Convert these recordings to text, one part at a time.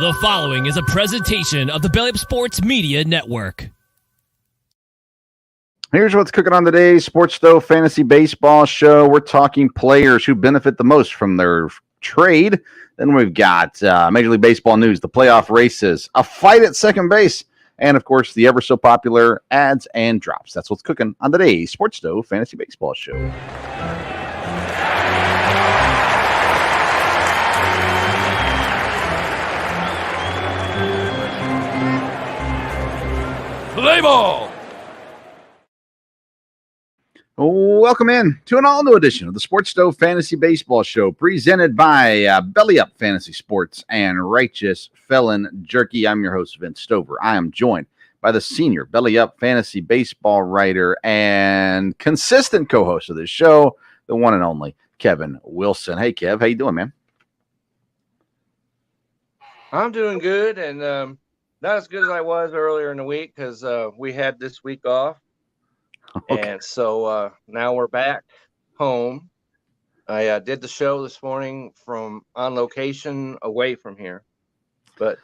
The following is a presentation of the Belly Up Sports Media Network. Here's what's cooking on today's Sports Stove Fantasy Baseball Show. We're talking players who benefit the most from their trade. Then we've got Major League Baseball news, the playoff races, a fight at second base, and, of course, the ever-so-popular ads and drops. That's what's cooking on today's Sports Stove Fantasy Baseball Show. Play ball! Welcome in to an all-new edition of the Sports Stove Fantasy Baseball Show, presented by Belly Up Fantasy Sports and Righteous Felon Jerky. I'm your host, Vince Stover. I am joined by the senior Belly Up Fantasy Baseball writer and consistent co-host of this show, the one and only Kevin Wilson. Hey, Kev, how you doing, man? I'm doing good, and not as good as I was earlier in the week because we had this week off. Okay. And so now we're back home. I did the show this morning from on location away from here. But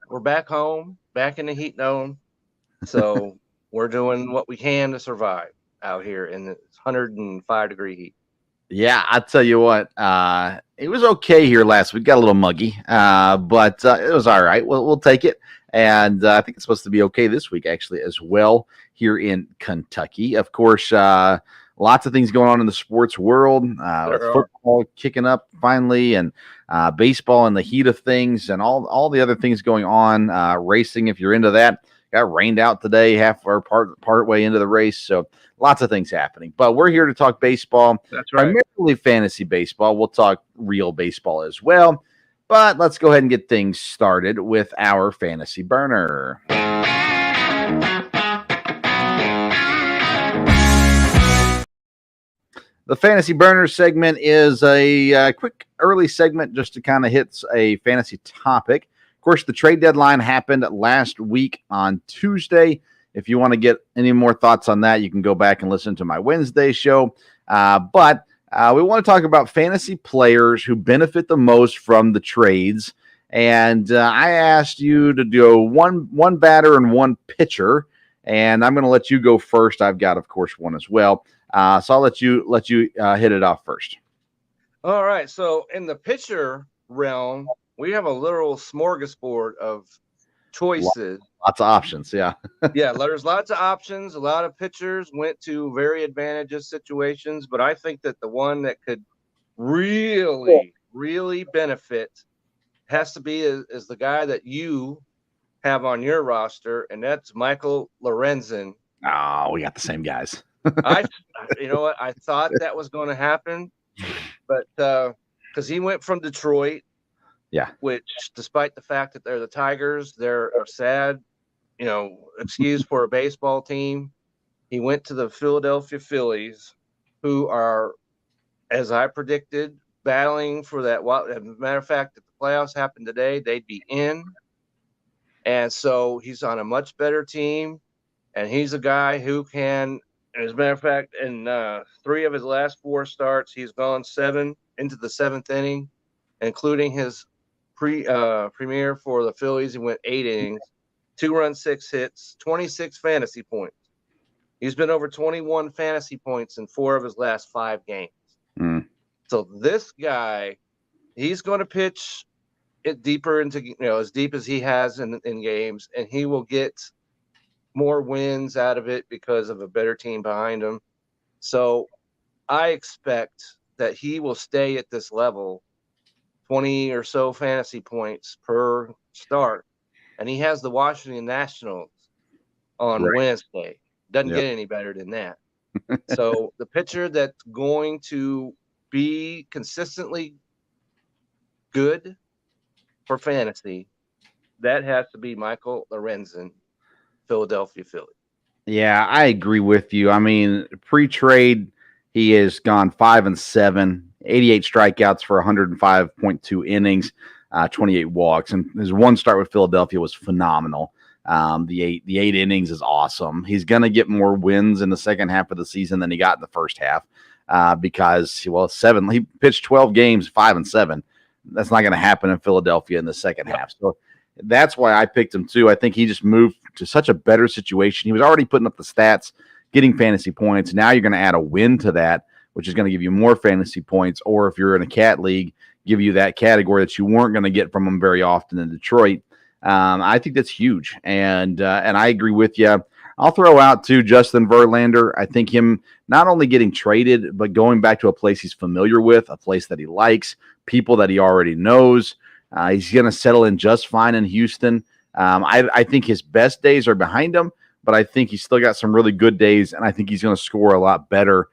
we're back home, back in the heat dome. So we're doing what we can to survive out here in the 105-degree heat. Yeah, I'll tell you what, it was okay here last week. Got a little muggy, but it was all right. We'll take it. And I think it's supposed to be okay this week, actually, as well, here in Kentucky. Of course, lots of things going on in the sports world. Football kicking up finally, and baseball in the heat of things, and all the other things going on. Racing, if you're into that, got rained out today, half or part way into the race. So lots of things happening. But we're here to talk baseball. That's right. Primarily fantasy baseball. We'll talk real baseball as well. But let's go ahead and get things started with our fantasy burner. The fantasy burner segment is a quick early segment just to kind of hit a fantasy topic. Of course, the trade deadline happened last week on Tuesday. If you want to get any more thoughts on that, you can go back and listen to my Wednesday show. But we want to talk about fantasy players who benefit the most from the trades. And I asked you to do one batter and one pitcher. And I'm going to let you go first. I've got, of course, one as well. So I'll let you hit it off first. All right. So in the pitcher realm, we have a literal smorgasbord of choices. Lots of options, yeah. Yeah, there's lots of options. A lot of pitchers went to very advantageous situations, but I think that the one that could really, really benefit has to be is the guy that you have on your roster, and that's Michael Lorenzen. Oh, we got the same guys. You know what? I thought that was going to happen, but because he went from Detroit. Yeah. Which, despite the fact that they're the Tigers, they're a sad, excuse for a baseball team. He went to the Philadelphia Phillies, who are, as I predicted, battling for that. Well, as a matter of fact, if the playoffs happened today, they'd be in. And so he's on a much better team, and he's a guy who can, as a matter of fact, in 3 of his last 4 starts, he's gone 7 into the 7th inning, including his premiere for the Phillies. He went 8 innings, 2 runs, 6 hits, 26 fantasy points. He's been over 21 fantasy points in 4 of his last 5 games. So this guy, he's going to pitch it deeper into, as deep as he has in games, and he will get more wins out of it because of a better team behind him. So I expect that he will stay at this level, 20 or so fantasy points per start. And he has the Washington Nationals on Wednesday. Doesn't get any better than that. So the pitcher that's going to be consistently good for fantasy, that has to be Michael Lorenzen, Philadelphia Phillies. Yeah, I agree with you. I mean, pre-trade, he has gone 5-7. 88 strikeouts for 105.2 innings, 28 walks, and his one start with Philadelphia was phenomenal. The eight innings is awesome. He's going to get more wins in the second half of the season than he got in the first half because, he pitched 12 games, 5-7. That's not going to happen in Philadelphia in the second half. So that's why I picked him too. I think he just moved to such a better situation. He was already putting up the stats, getting fantasy points. Now you're going to add a win to that, which is going to give you more fantasy points. Or if you're in a cat league, give you that category that you weren't going to get from him very often in Detroit. I think that's huge, and I agree with you. I'll throw out to Justin Verlander. I think him not only getting traded, but going back to a place he's familiar with, a place that he likes, people that he already knows. He's going to settle in just fine in Houston. I think his best days are behind him, but I think he's still got some really good days, and I think he's going to score a lot better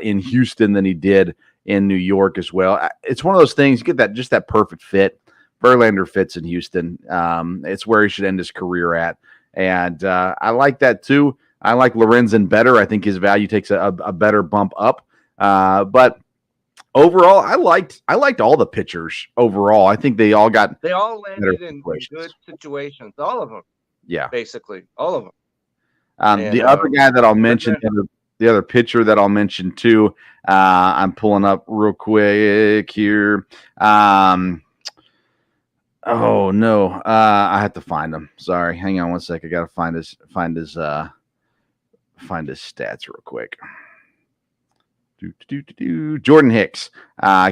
in Houston than he did in New York as well. It's one of those things, you get that perfect fit. Verlander fits in Houston. It's where he should end his career at. And I like that too. I like Lorenzen better. I think his value takes a better bump up. But overall, I liked all the pitchers overall. I think they all landed in good situations. All of them. Yeah. Basically, all of them. The other guy that I'll mention, the other pitcher that I'll mention too, I'm pulling up real quick here. Oh no, I have to find him. Sorry, hang on one sec. I gotta find his stats real quick. Jordan Hicks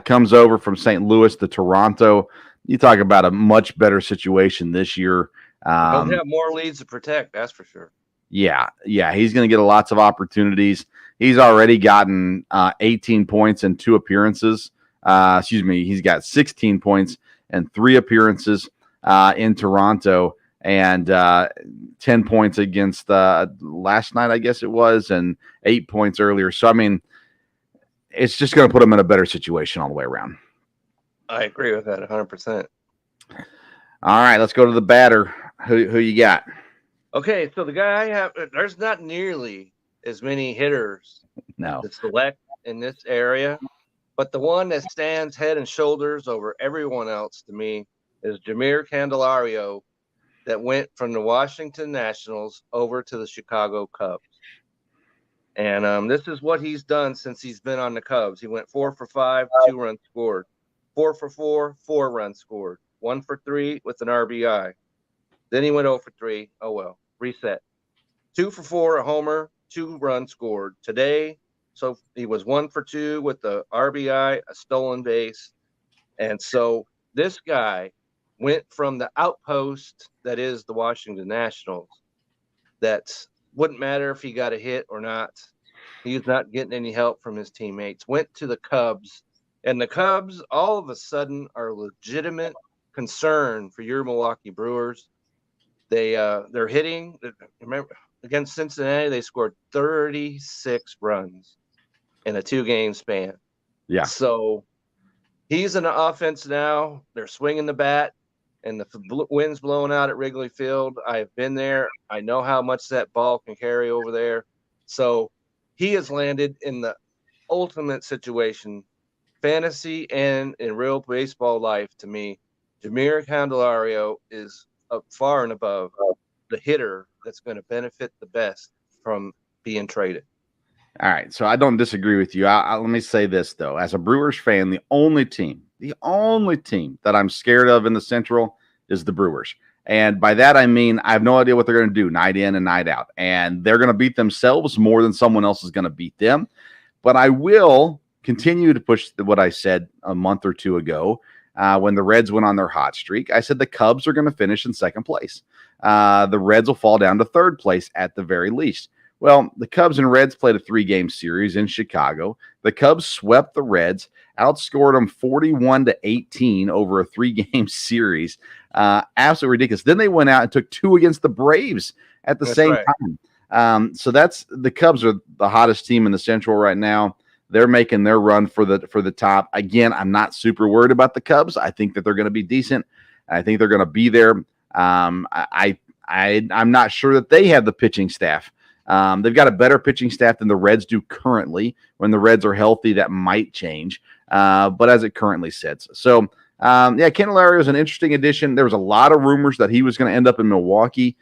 comes over from St. Louis to Toronto. You talk about a much better situation this year. He'll have more leads to protect, that's for sure. Yeah, he's going to get lots of opportunities. He's already gotten 18 points in 2 appearances. He's got 16 points and 3 appearances in Toronto, and 10 points against last night, I guess it was, and 8 points earlier. So, I mean, it's just going to put him in a better situation all the way around. I agree with that 100%. All right, let's go to the batter. Who you got? Okay, so the guy I have, there's not nearly as many hitters to select in this area, but the one that stands head and shoulders over everyone else to me is Jeimer Candelario, that went from the Washington Nationals over to the Chicago Cubs. And this is what he's done since he's been on the Cubs. He went 4 for 5, 2 runs scored. 4 for 4, 4 runs scored. 1 for 3 with an RBI. Then he went 0 for 3. Oh, well, reset. 2 for 4, a homer, 2 runs scored. Today, so he was 1 for 2 with the RBI, a stolen base. And so this guy went from the outpost that is the Washington Nationals, that wouldn't matter if he got a hit or not. He was not getting any help from his teammates. Went to the Cubs, and the Cubs all of a sudden are a legitimate concern for your Milwaukee Brewers. They're hitting. Remember, against Cincinnati, they scored 36 runs in a 2-game span. Yeah. So he's in the offense now. They're swinging the bat, and the wind's blowing out at Wrigley Field. I've been there. I know how much that ball can carry over there. So he has landed in the ultimate situation, fantasy and in real baseball life. To me, Jeimer Candelario is up far and above the hitter that's going to benefit the best from being traded. All right, so I don't disagree with you. Let me say this, though. As a Brewers fan, the only team that I'm scared of in the Central is the Brewers. And by that, I mean I have no idea what they're going to do night in and night out. And they're going to beat themselves more than someone else is going to beat them. But I will continue to push what I said a month or 2 ago when the Reds went on their hot streak. I said the Cubs are going to finish in second place. The Reds will fall down to third place at the very least. Well, the Cubs and Reds played a 3-game series in Chicago. The Cubs swept the Reds, outscored them 41-18 over a 3-game series. Absolutely ridiculous. Then they went out and took 2 against the Braves at the same time. So that's the Cubs are the hottest team in the Central right now. They're making their run for the top. Again, I'm not super worried about the Cubs. I think that they're going to be decent. I think they're going to be there. I'm not sure that they have the pitching staff. They've got a better pitching staff than the Reds do currently. When the Reds are healthy, that might change. But as it currently sits. So, Candelario is an interesting addition. There was a lot of rumors that he was going to end up in Milwaukee.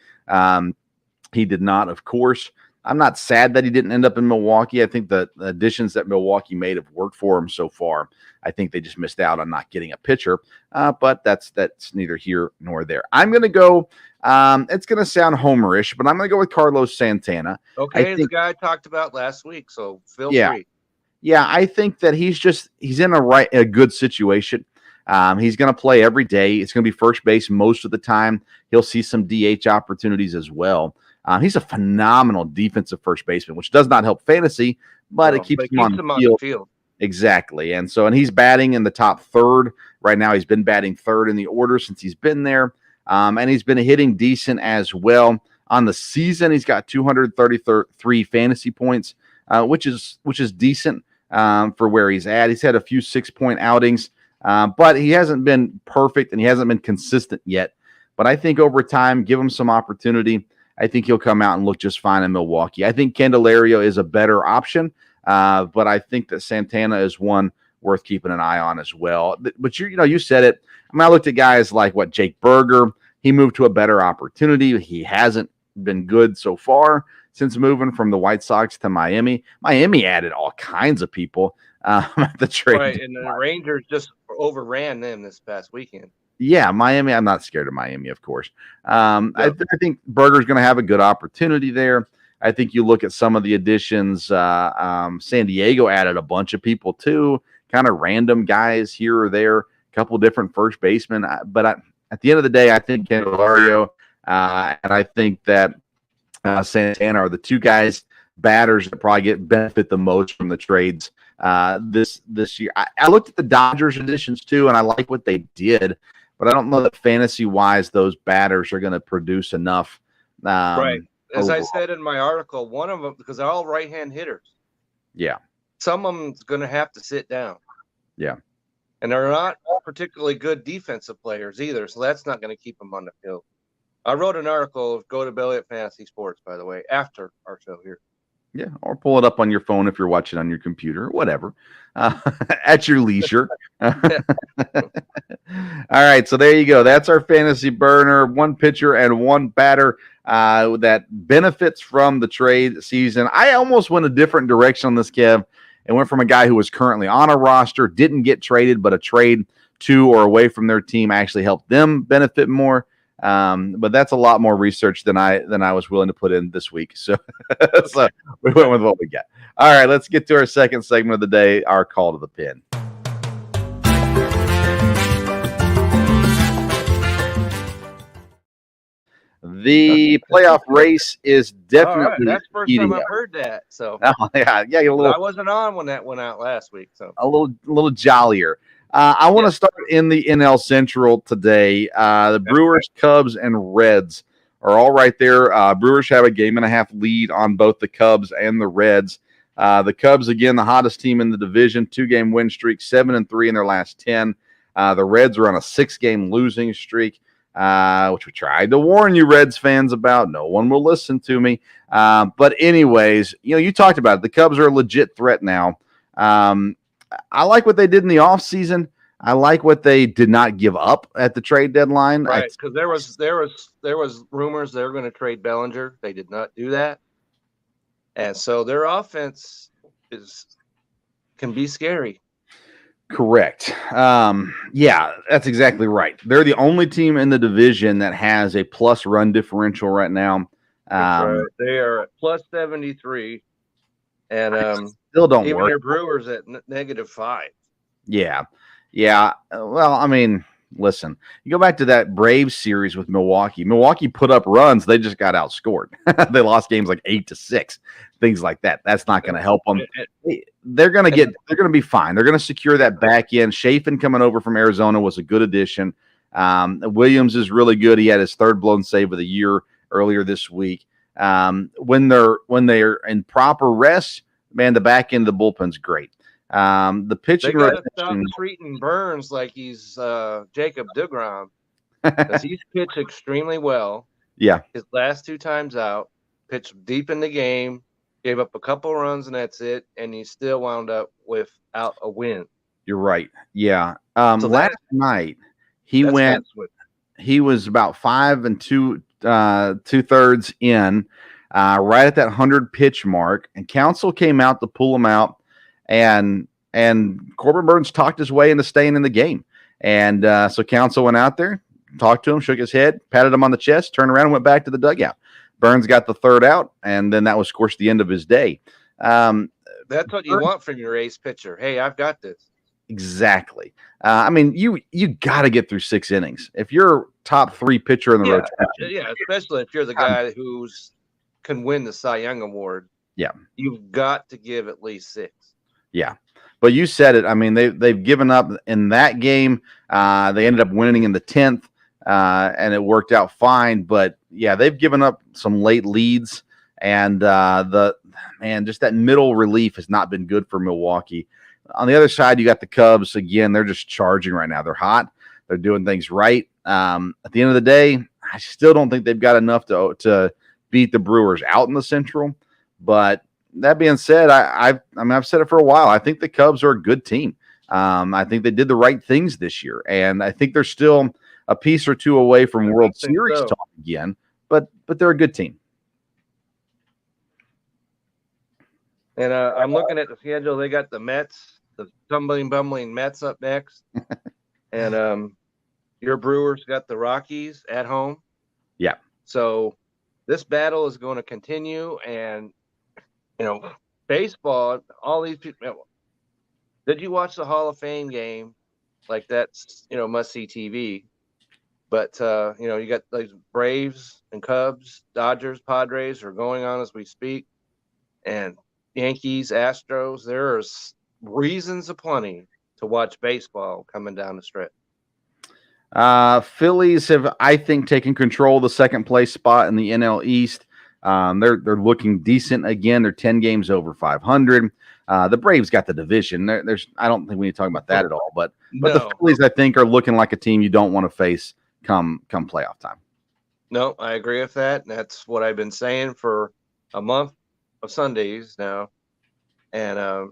He did not, of course. I'm not sad that he didn't end up in Milwaukee. I think the additions that Milwaukee made have worked for him so far. I think they just missed out on not getting a pitcher, but that's neither here nor there. I'm going to go. It's going to sound homerish, but I'm going to go with Carlos Santana. Okay, the guy I talked about last week, so feel free. Yeah, I think that he's in a good situation. He's going to play every day. It's going to be first base most of the time. He'll see some DH opportunities as well. He's a phenomenal defensive first baseman, which does not help fantasy, but it keeps him on the field. Exactly. And he's batting in the top third. Right now, he's been batting third in the order since he's been there. And he's been hitting decent as well. On the season, he's got 233 fantasy points, which is decent for where he's at. He's had a few 6-point outings, but he hasn't been perfect and he hasn't been consistent yet. But I think over time, give him some opportunity. I think he'll come out and look just fine in Milwaukee. I think Candelario is a better option, but I think that Santana is one worth keeping an eye on as well. But you said it. I mean, I looked at guys like Jake Burger. He moved to a better opportunity. He hasn't been good so far since moving from the White Sox to Miami. Miami added all kinds of people at the trade. Right, and the Rangers just overran them this past weekend. Yeah, Miami. I'm not scared of Miami, of course. I think Burger's going to have a good opportunity there. I think you look at some of the additions. San Diego added a bunch of people too, kind of random guys here or there, a couple different first basemen. But at the end of the day, I think Candelario and I think that Santana are the two batters that probably benefit the most from the trades this year. I looked at the Dodgers additions too, and I like what they did. But I don't know that fantasy-wise those batters are going to produce enough. Right. As overall. I said in my article, one of them, because they're all right-hand hitters. Yeah. Some of them's going to have to sit down. Yeah. And they're not particularly good defensive players either, so that's not going to keep them on the field. I wrote an article, go to Belly Up Fantasy Sports, by the way, after our show here. Yeah, or pull it up on your phone if you're watching on your computer, or whatever, at your leisure. All right, so there you go. That's our fantasy burner, one pitcher and one batter that benefits from the trade season. I almost went a different direction on this, Kev, and went from a guy who was currently on a roster, didn't get traded, but a trade to or away from their team actually helped them benefit more. But that's a lot more research than I was willing to put in this week. So, so we went with what we got. All right, let's get to our second segment of the day, our call to the pin. The playoff race is definitely that's the first time I've heard that. So yeah, I wasn't on when that went out last week. So a little jollier. I want to start in the NL Central today. The Brewers, Cubs, and Reds are all right there. Brewers have a 1.5 lead on both the Cubs and the Reds. The Cubs, again, the hottest team in the division, 2-game win streak, 7-3 in their last 10. The Reds are on a 6-game losing streak, which we tried to warn you Reds fans about. No one will listen to me. But anyways, you talked about it. The Cubs are a legit threat now. I like what they did in the offseason. I like what they did not give up at the trade deadline. Right, because there was rumors they were going to trade Bellinger. They did not do that. And so their offense can be scary. Correct. Yeah, that's exactly right. They're the only team in the division that has a plus run differential right now. Right. They are at plus 73. And still don't even work. Their Brewers at -5. Yeah. Well, I mean, listen, you go back to that Braves series with Milwaukee. Milwaukee put up runs. They just got outscored. They lost games like 8-6, things like that. That's not going to help them. They're going to be fine. They're going to secure that back end. Chafin coming over from Arizona was a good addition. Williams is really good. He had his third blown save of the year earlier this week. When they're in proper rest, man, the back end of the bullpen's great. The pitching they gotta stop treating Burns like he's Jacob deGrom, because he's pitched extremely well. Yeah, his last 2 times out, pitched deep in the game, gave up a couple runs, and that's it. And he still wound up without a win. You're right. Yeah. Last night he was about 5 2/3 in. right at that 100 pitch mark, and Counsell came out to pull him out, and Corbin Burns talked his way into staying in the game. And so Counsell went out there, talked to him, shook his head, patted him on the chest, turned around and went back to the dugout. Burns got the third out, and then that was, of course, the end of his day. That's what you want from your ace pitcher. Hey, I've got this. Exactly. I mean, you got to get through 6 innings. If you're top 3 pitcher in the rotation. Yeah, especially if you're the guy who's can win the Cy Young Award. Yeah. You've got to give at least 6. Yeah. But you said it. I mean, they've given up in that game. They ended up winning in the 10th, and it worked out fine. But, yeah, they've given up some late leads. And, just that middle relief has not been good for Milwaukee. On the other side, you got the Cubs. Again, they're just charging right now. They're hot. They're doing things right. At the end of the day, I still don't think they've got enough to beat the Brewers out in the Central. But that being said, I've said it for a while. I think the Cubs are a good team. I think they did the right things this year, and I think they're still a piece or two away from World Series talk again. But they're a good team. And I'm looking at the schedule. They got the Mets, the bumbling Mets up next, and your Brewers got the Rockies at home. Yeah. So this battle is going to continue, and baseball. All these people. Did you watch the Hall of Fame game? Like that's must see TV. But you got like Braves and Cubs, Dodgers, Padres are going on as we speak, and Yankees, Astros. There's reasons aplenty to watch baseball coming down the stretch. Phillies have, I think, taken control of the second place spot in the NL East. They're looking decent again. They're 10 games over 500. The Braves got the division. I don't think we need to talk about that at all. But the Phillies, I think, are looking like a team you don't want to face come playoff time. No, I agree with that. And that's what I've been saying for a month of Sundays now. And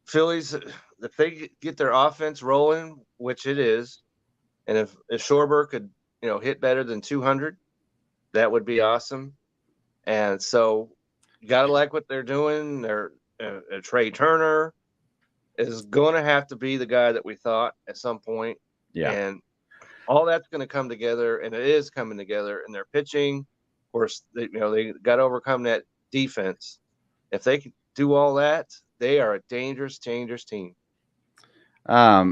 Phillies, if they get their offense rolling, which it is, and if Schwarber could hit better than 200, that would be awesome. And so you got to like what they're doing. They're Trey Turner is going to have to be the guy that we thought at some point. Yeah. And all that's going to come together, and it is coming together. And their pitching, of course, they got to overcome that defense. If they can do all that, they are a dangerous team. I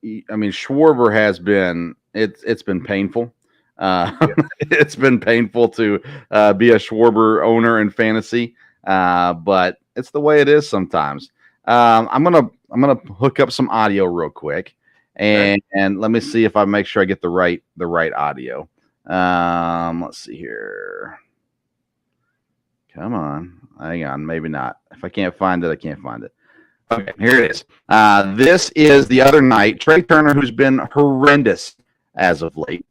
mean, Schwarber has been it's been painful. It's been painful to be a Schwarber owner in fantasy, but it's the way it is sometimes. I'm gonna hook up some audio real quick, and let me see if I make sure I get the right audio. Let's see here. Come on, hang on, maybe not. If I can't find it, I can't find it. Okay, here it is. This is the other night. Trey Turner, who's been horrendous as of late.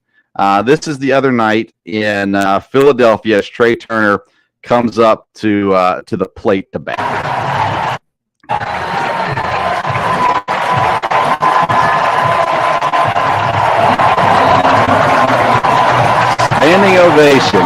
This is the other night in Philadelphia as Trey Turner comes up to the plate to bat. Standing ovation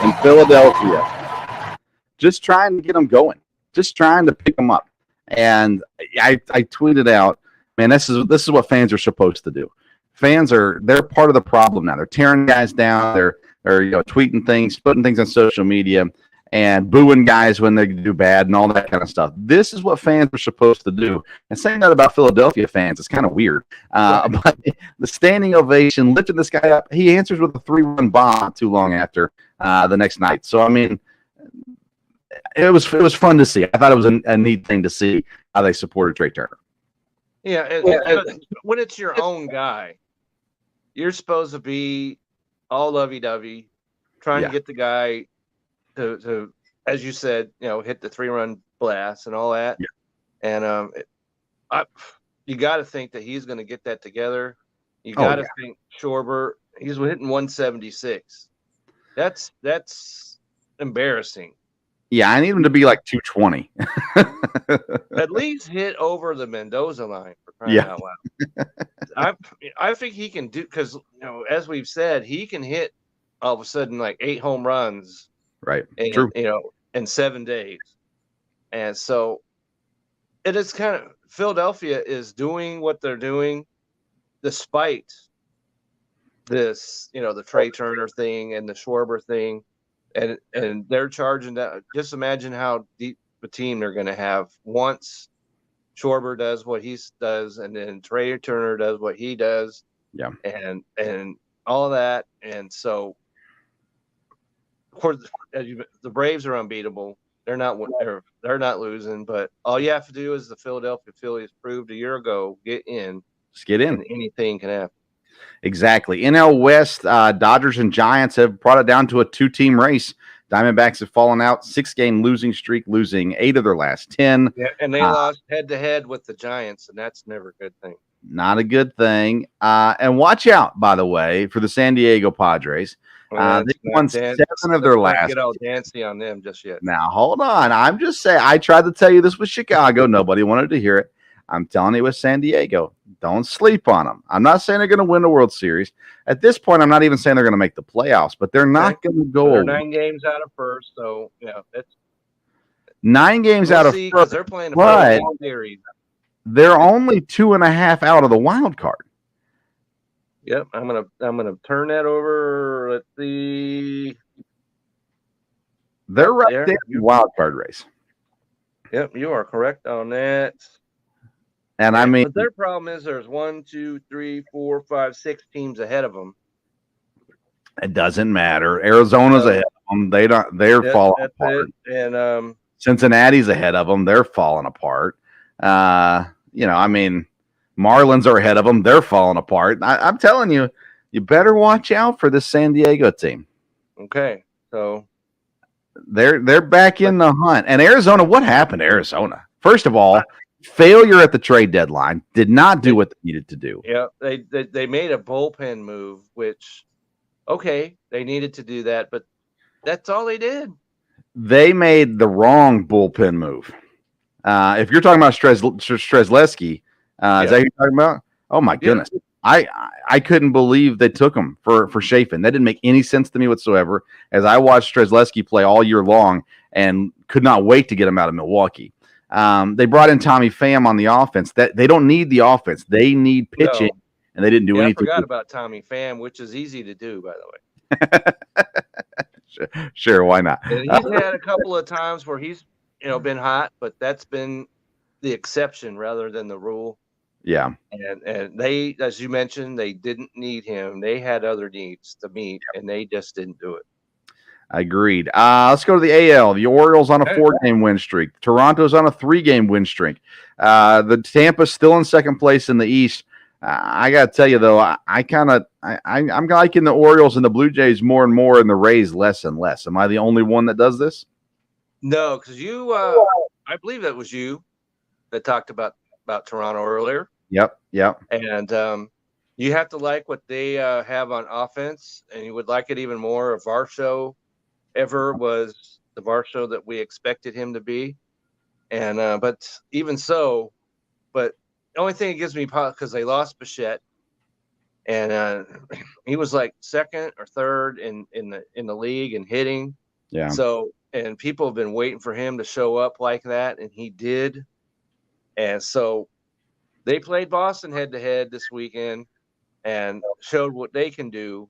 in Philadelphia. Just trying to get them going. Just trying to pick them up. And I tweeted out, man, this is what fans are supposed to do. Fans they're part of the problem now. They're tearing guys down. They're tweeting things, putting things on social media, and booing guys when they do bad and all that kind of stuff. This is what fans are supposed to do. And saying that about Philadelphia fans is kind of weird. But the standing ovation, lifting this guy up, he answers with a 3-run bomb not too long after the next night. So I mean, it was fun to see. I thought it was a neat thing to see how they supported Trey Turner. Yeah, when it's your own guy, you're supposed to be all lovey-dovey, trying to get the guy to, as you said, hit the 3-run blast and all that. Yeah. And you got to think that he's going to get that together. You got to think Schwarber, he's hitting 176. That's embarrassing. Yeah, I need him to be like 220. At least hit over the Mendoza line for crying out loud. I think he can do, because as we've said, he can hit all of a sudden like 8 home runs Right. in, True. in 7 days. And so it is kind of Philadelphia is doing what they're doing despite this, the Trey Turner thing and the Schwarber thing. And they're charging that. Just imagine how deep a team they're going to have once Schwarber does what he does, and then Trey Turner does what he does. Yeah. And all of that. And so, of course, the Braves are unbeatable. They're not losing, but all you have to do is the Philadelphia Phillies proved a year ago, get in. Just get in. And anything can happen. Exactly. NL West, Dodgers and Giants have brought it down to a 2-team race. Diamondbacks have fallen out, 6-game losing streak, losing 8 of their last 10. Yeah, and they lost head-to-head with the Giants, and that's never a good thing. Not a good thing. And watch out, by the way, for the San Diego Padres. They won 7 of their last. Get all dancy on them just yet. Now, hold on. I'm just saying, I tried to tell you this was Chicago. Nobody wanted to hear it. I'm telling you, with San Diego, don't sleep on them. I'm not saying they're going to win the World Series. At this point, I'm not even saying they're going to make the playoffs, but they're not going to go. They're 9 games out of first, so yeah, it's 9 games out of first. They're playing but a series. They're only 2.5 out of the wild card. Yep, I'm gonna turn that over. Let's see. They're right there in the wild card race. Yep, you are correct on that. And I mean, but their problem is there's 1, 2, 3, 4, 5, 6 teams ahead of them. It doesn't matter. Arizona's ahead of them. They're falling apart. And Cincinnati's ahead of them. They're falling apart. I mean, Marlins are ahead of them. They're falling apart. I'm telling you, you better watch out for this San Diego team. Okay, so they're back in the hunt. And Arizona, what happened to Arizona? First of all, failure at the trade deadline, did not do what they needed to do. Yeah, they made a bullpen move, which, okay, they needed to do that, but that's all they did. They made the wrong bullpen move. If you're talking about Strzelecki, is that who you're talking about? Oh my goodness. I couldn't believe they took him for Chafin. That didn't make any sense to me whatsoever, as I watched Strzelecki play all year long and could not wait to get him out of Milwaukee. They brought in Tommy Pham on the offense. That they don't need the offense; they need pitching, and they didn't do anything. I forgot about Tommy Pham, which is easy to do, by the way. Sure, why not? And he's had a couple of times where he's been hot, but that's been the exception rather than the rule. Yeah, and they, as you mentioned, they didn't need him. They had other needs to meet, and they just didn't do it. Agreed. Let's go to the AL. The Orioles on a 4-game win streak. Toronto's on a 3-game win streak. The Tampa's still in second place in the East. I got to tell you, though, I'm liking the Orioles and the Blue Jays more and more, and the Rays less and less. Am I the only one that does this? No, because you, I believe that was you that talked about Toronto earlier. Yep. And you have to like what they have on offense, and you would like it even more if Varsho ever was the Varsho that we expected him to be. And but even so, but the only thing that gives me pause, because they lost Bichette, and he was like second or third in the league in hitting. Yeah. So, and people have been waiting for him to show up like that, and he did. And so they played Boston head-to-head this weekend and showed what they can do.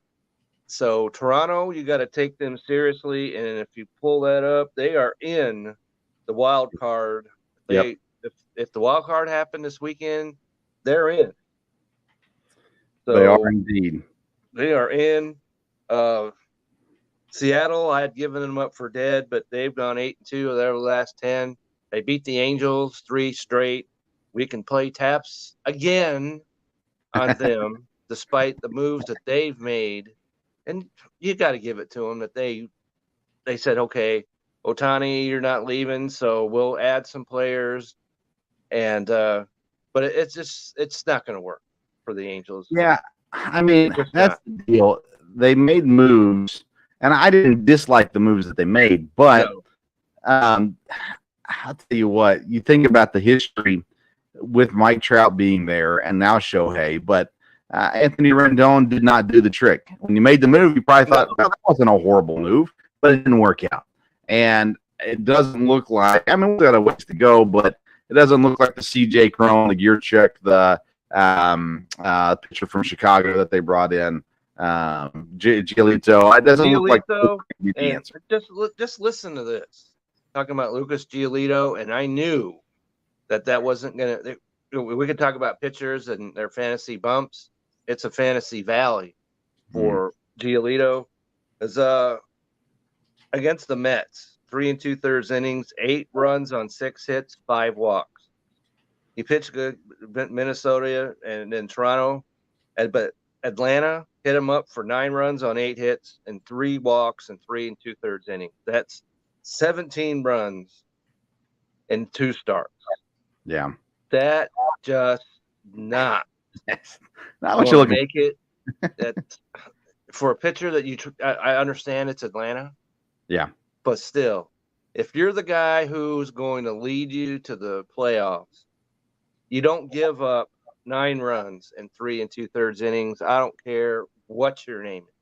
So Toronto, you got to take them seriously, and if you pull that up, they are in the wild card. If the wild card happened this weekend, they're in. So they are indeed. They are in. Seattle, I had given them up for dead, but they've gone 8-2 of their last 10. They beat the Angels 3 straight. We can play taps again on them, despite the moves that they've made. And you got to give it to them that they said, okay, Ohtani, you're not leaving, so we'll add some players. And but it's not going to work for the Angels. Yeah, I mean, that's the deal. They made moves, and I didn't dislike the moves that they made, but I'll tell you what, you think about the history with Mike Trout being there and now Shohei, but Anthony Rendon did not do the trick. When you made the move, you probably thought, well, that wasn't a horrible move, but it didn't work out. And it doesn't look like, I mean, we've got a ways to go, but it doesn't look like the CJ Cron, the Gearcheck, the pitcher from Chicago that they brought in, Giolito. It doesn't look like the answer. Just listen to this. Talking about Lucas Giolito, and I knew that wasn't going to – we could talk about pitchers and their fantasy bumps. It's a fantasy valley for Giolito. Is against the Mets, 3 2/3 innings, 8 runs on 6 hits, 5 walks. He pitched good Minnesota and then Toronto, but Atlanta hit him up for 9 runs on 8 hits and 3 walks and 3 2/3 innings. That's 17 runs in 2 starts. Yeah. That just not what you're looking make it. That for a pitcher that I understand it's Atlanta. Yeah. But still, if you're the guy who's going to lead you to the playoffs, you don't give up 9 runs in 3 2/3 innings. I don't care what your name is.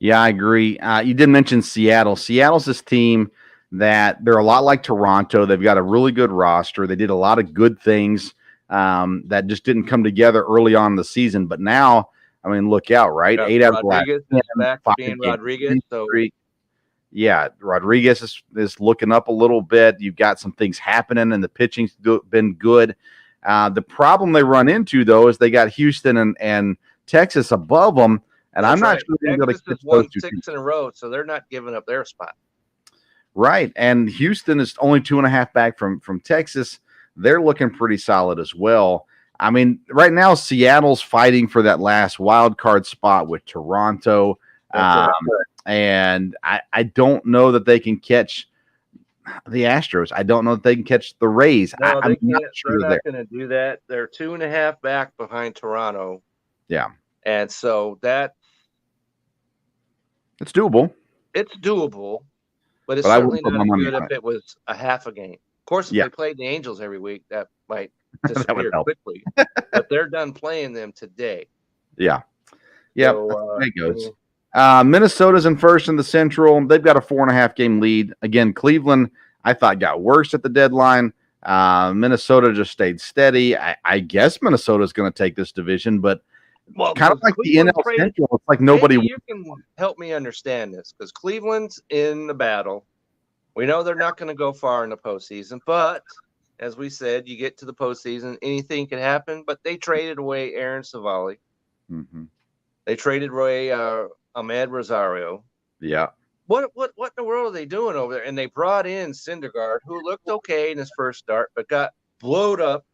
Yeah, I agree. You did mention Seattle. Seattle's this team that they're a lot like Toronto. They've got a really good roster. They did a lot of good things that just didn't come together early on in the season. But now, I mean, look out, right? 8 out of the last 10, back to being Rodriguez. So yeah, Rodriguez is looking up a little bit. You've got some things happening, and the pitching's been good. The problem they run into, though, is they got Houston and Texas above them, and I'm not sure they're going to get those 6 in a row, so they're not giving up their spot. Right, and Houston is only 2.5 back from Texas. They're looking pretty solid as well. I mean, right now Seattle's fighting for that last wild card spot with Toronto, and I don't know that they can catch the Astros. I don't know that they can catch the Rays. No, I'm they can't. not sure they're not going to do that. They're 2.5 back behind Toronto. Yeah, and so that it's doable. It's doable, but it's certainly not good if it was a half a game. Of course, if they played the Angels every week, that might disappear quickly. But they're done playing them today. Yeah. Yeah. So, there it goes. Minnesota's in first in the Central. They've got a 4.5 game lead. Again, Cleveland, I thought, got worse at the deadline. Minnesota just stayed steady. I guess Minnesota's going to take this division, but kind of like Cleveland the NL Central, it's like nobody. Maybe you can help me understand this, because Cleveland's in the battle. We know they're not going to go far in the postseason, but as we said, you get to the postseason, anything can happen. But they traded away Aaron Savali. Mm-hmm. They traded away Ahmed Rosario. Yeah. What in the world are they doing over there? And they brought in Syndergaard, who looked okay in his first start, but got blowed up,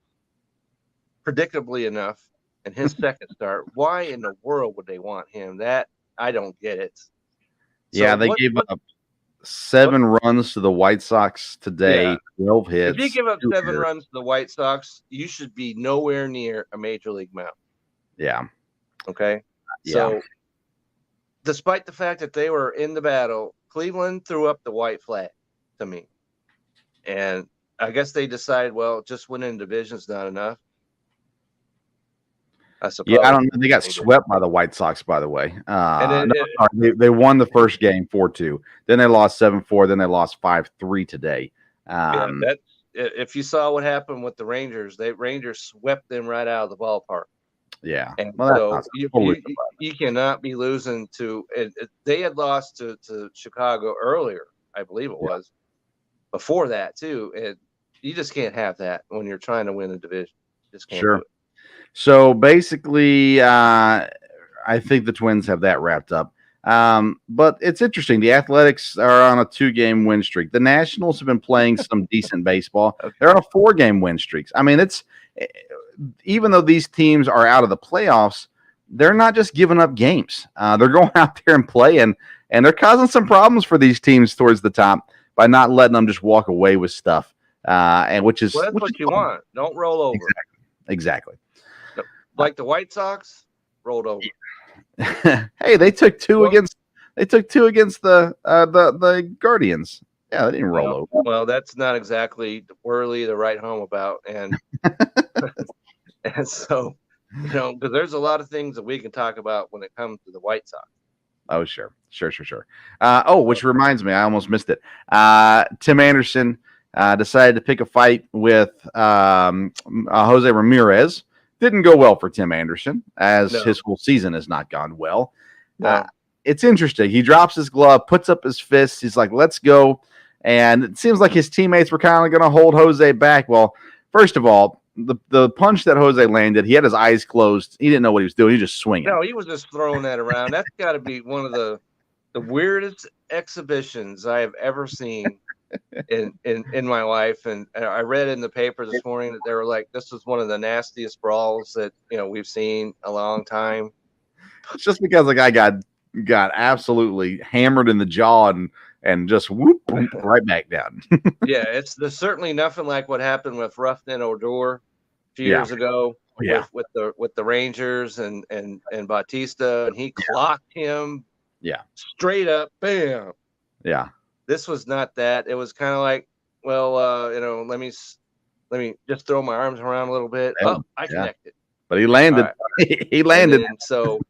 predictably enough, in his second start. Why in the world would they want him? That I don't get it. So they gave up 7 runs to the White Sox today, 12 hits. If you give up 7 runs to the White Sox, you should be nowhere near a major league mound. Yeah. Okay. Yeah. So, despite the fact that they were in the battle, Cleveland threw up the white flag to me. And I guess they decided, well, just winning division's not enough. I suppose. Yeah, I don't know. They got swept by the White Sox, by the way. They won the first game 4-2. Then they lost 7-4. Then they lost 5-3 today. If you saw what happened with the Rangers, Rangers swept them right out of the ballpark. Yeah. And so you cannot be losing to they had lost to Chicago earlier, I believe it was. Before that, too. And you just can't have that when you're trying to win a division. Just can't do it. So basically, I think the Twins have that wrapped up. But it's interesting. The Athletics are on a 2-game win streak. The Nationals have been playing some decent baseball. They're on a 4-game win streaks. I mean, it's even though these teams are out of the playoffs, they're not just giving up games. They're going out there and playing, and they're causing some problems for these teams towards the top by not letting them just walk away with stuff. And which is that's what you want. Don't roll over. Exactly. Like the White Sox rolled over. Hey, they took 2 against the Guardians. Yeah, they didn't roll over. Well, that's not exactly Worley to write home about, and and so because there's a lot of things that we can talk about when it comes to the White Sox. Oh, sure. Which reminds me, I almost missed it. Tim Anderson decided to pick a fight with Jose Ramirez. Didn't go well for Tim Anderson, as his whole season has not gone well. No. It's interesting. He drops his glove, puts up his fist. He's like, let's go. And it seems like his teammates were kind of going to hold Jose back. Well, first of all, the punch that Jose landed, he had his eyes closed. He didn't know what he was doing. He was just swinging. No, he was just throwing that around. That's got to be one of the weirdest exhibitions I have ever seen in my life. And I read in the paper this morning that they were like, this was one of the nastiest brawls that we've seen a long time. It's just because the guy got absolutely hammered in the jaw and just whoop right back down. Yeah, there's certainly nothing like what happened with Ruffin Odor a few years ago with the Rangers and Bautista, and he clocked him straight up, bam. Yeah. This was not that. It was kind of like, well, let me just throw my arms around a little bit. Oh, I connected. But he landed. Right. He landed. And so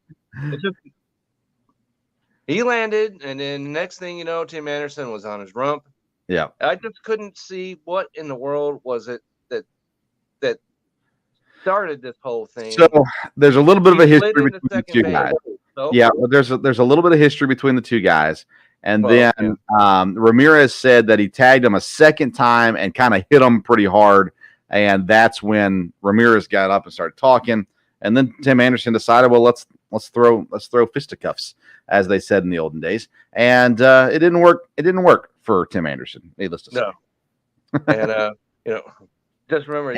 he landed, and then the next thing you know, Tim Anderson was on his rump. Yeah. I just couldn't see what in the world was it that started this whole thing. So there's a little bit of a history between the two guys. So, yeah, there's a little bit of history between the two guys. And then Ramirez said that he tagged him a second time and kind of hit him pretty hard. And that's when Ramirez got up and started talking. And then Tim Anderson decided, well, let's throw fisticuffs, as they said in the olden days. And it didn't work. It didn't work for Tim Anderson, needless to say. No. And just remember,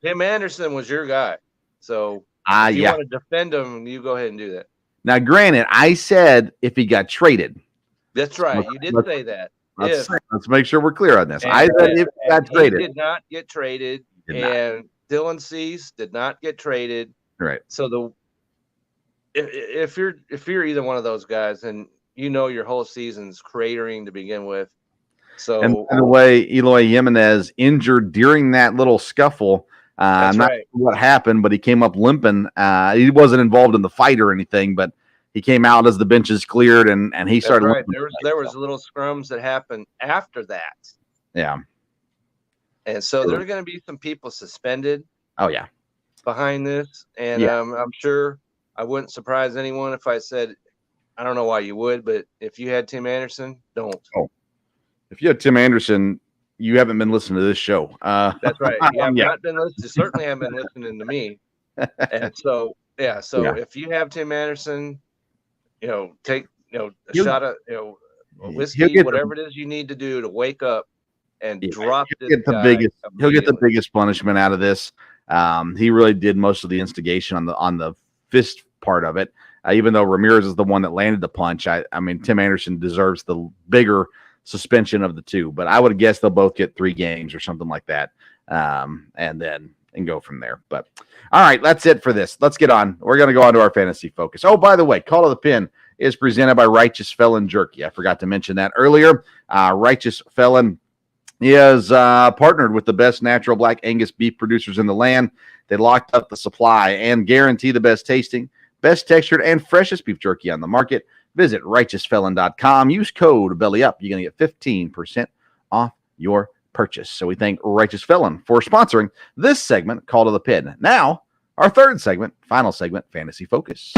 Tim Anderson was your guy. So if you want to defend him, you go ahead and do that. Now, granted, I said if he got traded. That's right. You did say that. Let's make sure we're clear on this. I said if he got traded. He did not get traded. And Dylan Cease did not get traded. Right. So if you're either one of those guys, and your whole season's cratering to begin with. So, and by the way, Eloy Jimenez injured during that little scuffle. I'm not sure what happened, but he came up limping. He wasn't involved in the fight or anything, but he came out as the benches cleared, and he started. Right. There was little scrums that happened after that. Yeah. And so there are going to be some people suspended. Oh yeah. Behind this, and I'm sure I wouldn't surprise anyone if I said, I don't know why you would, but if you had Tim Anderson, don't. Oh. If you had Tim Anderson, you haven't been listening to this show. That's right. You have not been listening. You certainly haven't been listening to me. And so, if you have Tim Anderson, take a shot of whiskey, whatever it is you need to do to wake up and drop this guy. He'll get the biggest punishment out of this. He really did most of the instigation on the fist part of it. Even though Ramirez is the one that landed the punch, I mean, Tim Anderson deserves the bigger suspension of the two. But I would guess they'll both get 3 games or something like that, and go from there. But all right, that's it for this. Let's get on. We're going to go on to our fantasy focus. Oh, by the way, Call of the Pin is presented by Righteous Felon Jerky. I forgot to mention that earlier. Righteous Felon is partnered with the best natural black Angus beef producers in the land. They locked up the supply and guarantee the best tasting, best textured, and freshest beef jerky on the market. Visit righteousfelon.com. Use code BELLYUP. You're going to get 15% off your purchase. So we thank Righteous Felon for sponsoring this segment, Call to the Pin. Now, our third segment, final segment, Fantasy Focus.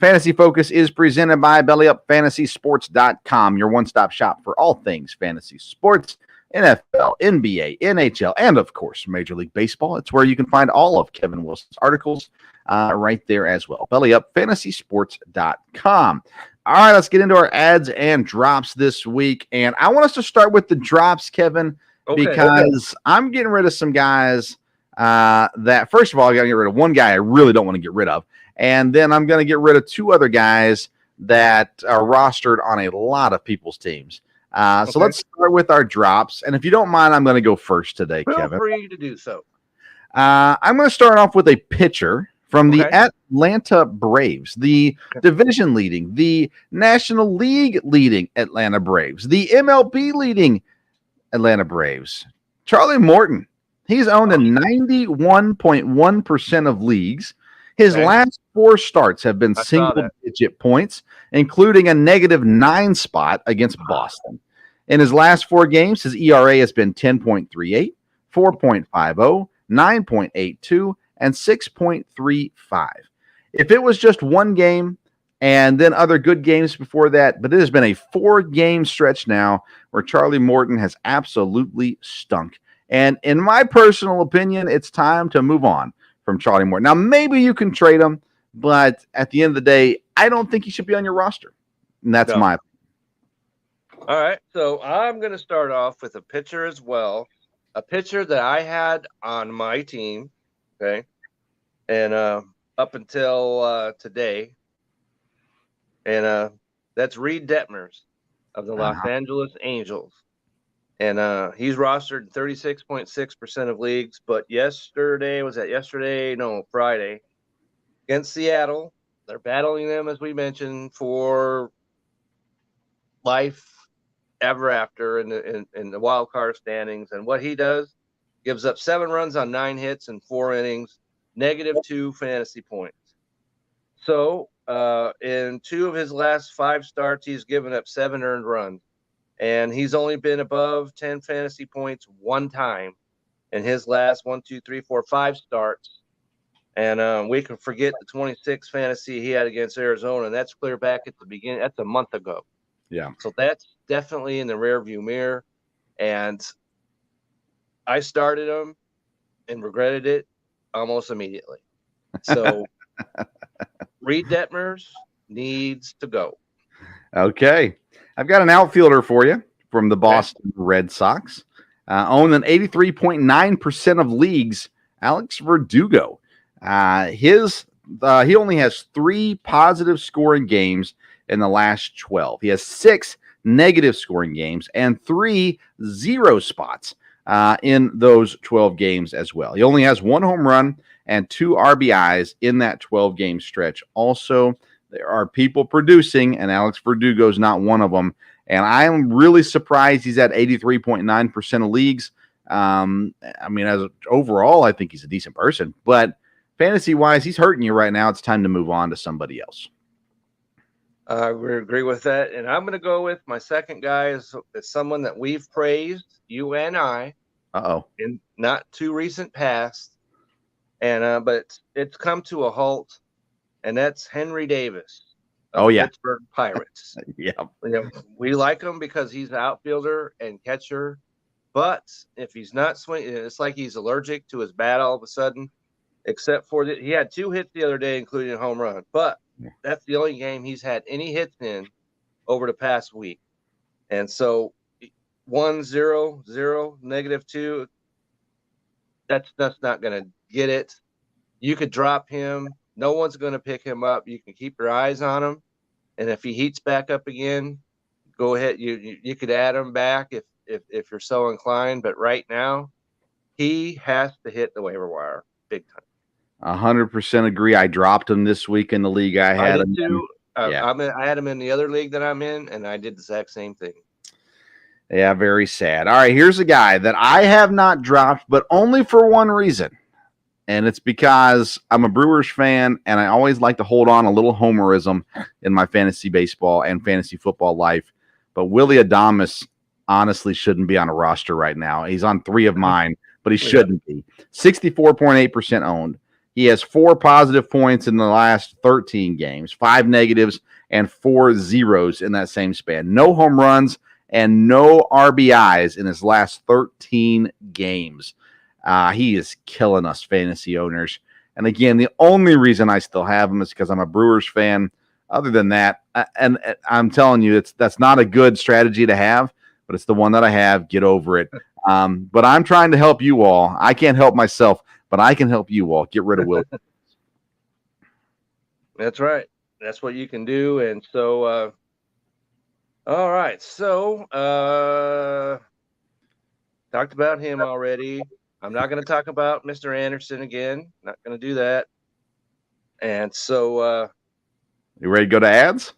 Fantasy Focus is presented by BellyUpFantasySports.com, your one-stop shop for all things fantasy sports, NFL, NBA, NHL, and, of course, Major League Baseball. It's where you can find all of Kevin Wilson's articles right there as well. BellyUpFantasySports.com. All right, let's get into our ads and drops this week. And I want us to start with the drops, Kevin, because I'm getting rid of some guys that, first of all, I got to get rid of one guy I really don't want to get rid of. And then I'm going to get rid of 2 other guys that are rostered on a lot of people's teams. So let's start with our drops. And if you don't mind, I'm going to go first today, Kevin. Feel free to do so. I'm going to start off with a pitcher from the Atlanta Braves, the division leading, the National League leading Atlanta Braves, the MLB leading Atlanta Braves. Charlie Morton. He's owned in 91.1% of leagues. His last 4 starts have been single-digit points, including a -9 spot against Boston. In his last 4 games, his ERA has been 10.38, 4.50, 9.82, and 6.35. If it was just one game and then other good games before that, but it has been a 4-game stretch now where Charlie Morton has absolutely stunk. And in my personal opinion, it's time to move on from Charlie Morton. Now, maybe you can trade him, but at the end of the day, I don't think he should be on your roster. And that's my opinion. All right, so I'm going to start off with a pitcher as well, a pitcher that I had on my team, okay, and up until today, and that's Reed Detmers of the Los Angeles Angels, and he's rostered in 36.6% of leagues, but Friday, against Seattle, they're battling them, as we mentioned, for life ever after in the wild card standings. And what he does, gives up 7 runs on 9 hits in 4 innings, -2 fantasy points. So in 2 of his last 5 starts, he's given up 7 earned runs, and he's only been above 10 fantasy points 1 time in his last 5 starts. And we can forget the 26 fantasy he had against Arizona, and that's clear back at the beginning. That's a month ago. Yeah. So that's definitely in the rearview mirror. And I started him and regretted it almost immediately. So Reed Detmers needs to go. Okay. I've got an outfielder for you from the Boston Red Sox. Owned in 83.9% of leagues, Alex Verdugo. He only has 3 positive scoring games in the last 12. He has 6 negative scoring games and 3 0 spots in those 12 games as well. He only has 1 home run and 2 RBIs in that 12-game stretch. Also, there are people producing, and Alex Verdugo is not one of them. And I'm really surprised he's at 83.9% of leagues. Overall, I think he's a decent person, but fantasy-wise, he's hurting you right now. It's time to move on to somebody else. I agree with that. And I'm going to go with my second guy is someone that we've praised, you and I, in not too recent past. And but it's come to a halt, and that's Henry Davis of the Pittsburgh Pirates. We like him because he's an outfielder and catcher. But if he's not swinging, it's like he's allergic to his bat all of a sudden, except for he had 2 hits the other day, including a home run. But that's the only game he's had any hits in over the past week. And so 1-0-0, -2, that's not going to get it. You could drop him. No one's going to pick him up. You can keep your eyes on him. And if he heats back up again, go ahead. You could add him back if you're so inclined. But right now, he has to hit the waiver wire big time. 100% agree. I dropped him this week in the league I had him too. I had him in the other league that I'm in, and I did the exact same thing. Yeah, very sad. All right, here's a guy that I have not dropped, but only for one reason. And it's because I'm a Brewers fan, and I always like to hold on a little homerism in my fantasy baseball and fantasy football life. But Willy Adames honestly shouldn't be on a roster right now. He's on 3 of mine, but he shouldn't be. 64.8% owned. He has 4 positive points in the last 13 games, 5 negatives, and 4 zeros in that same span. No home runs and no RBIs in his last 13 games. He is killing us fantasy owners. And again, the only reason I still have him is because I'm a Brewers fan. Other than that, and I'm telling you, that's not a good strategy to have, but it's the one that I have. Get over it. But I'm trying to help you all. I can't help myself, but I can help you all. Get rid of Will. That's right. That's what you can do. And so, all right. So, talked about him already. I'm not going to talk about Mr. Anderson again. Not going to do that. And so, you ready to go to ads?